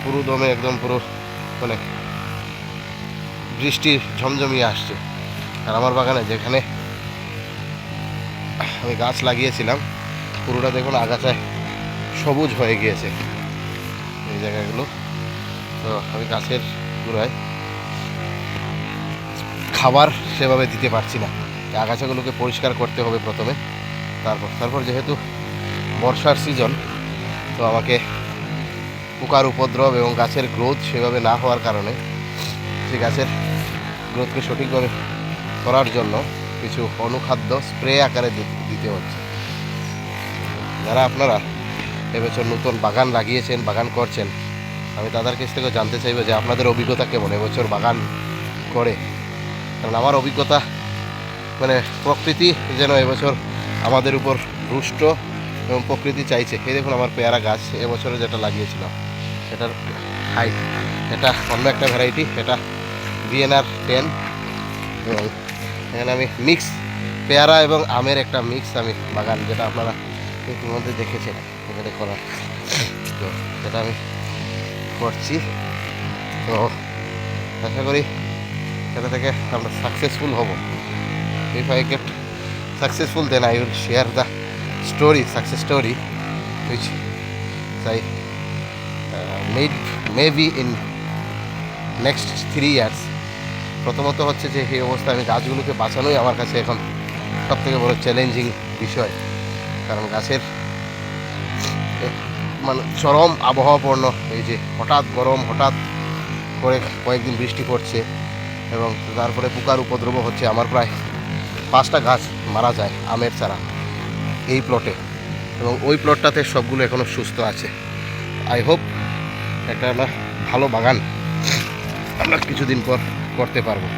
পুরো দমে একদম পুরো মানে বৃষ্টি ঝমঝমিয়ে আসছে। আর আমার বাগানে যেখানে আমি গাছ লাগিয়েছিলাম পুরোটা দেখুন আগাছায় সবুজ হয়ে গিয়েছে এই জায়গাগুলো। তো আমি গাছের গোড়ায় খাবার সেভাবে দিতে পারছি না। আগাছাগুলোকে পরিষ্কার করতে হবে প্রথমে, তারপর যেহেতু বর্ষার সিজন, তো আমাকে পোকার উপদ্রব এবং গাছের গ্রোথ সেভাবে না হওয়ার কারণে সেই গাছের গ্রোথকে সঠিকভাবে করার জন্য কিছু অনুখাদ্য স্প্রে আকারে দিতে হচ্ছে। যারা আপনারা এবছর নতুন বাগান লাগিয়েছেন, বাগান করছেন, আমি তাদের কাছ থেকেও জানতে চাইবো যে আপনাদের অভিজ্ঞতা কেমন এবছর বাগান করে। কারণ আমার অভিজ্ঞতা মানে প্রকৃতি যেন এবছর আমাদের উপর রুষ্ট এবং প্রকৃতি চাইছে। এই দেখুন আমার পেয়ারা গাছ এবছরে যেটা লাগিয়েছিলাম এটার হাইট, এটা অন্য একটা ভ্যারাইটি, এটা ভিয়েনার 10। এবং এখানে আমি মিক্স পেয়ারা এবং আমের একটা মিক্স আমি বাগান, যেটা আপনারা ইতিমধ্যে দেখেছেন এখানে করা, তো সেটা আমি করছি। তো আশা করি এটা থেকে আমরা সাকসেসফুল হব। If I get successful, then I will share the success story which I made maybe in next 3 years. প্রথমত হচ্ছে যে এই অবস্থায় আমি গাছগুলোকে বাঁচানোই আমার কাছে এখন সবথেকে বড় চ্যালেঞ্জিং বিষয়। কারণ গাছের মানে চরম আবহাওয়াপূর্ণ, এই যে হঠাৎ গরম, হঠাৎ করে কয়েকদিন বৃষ্টি পড়ছে এবং তারপরে পোকার উপদ্রব হচ্ছে। আমার প্রায় 5টা গাছ মারা যায় আমের চারা এই প্লটে, এবং ওই প্লটটাতে সবগুলো এখনও সুস্থ আছে। আই হোপ একটা ভালো বাগান আমরা কিছুদিন পর করতে পারবো।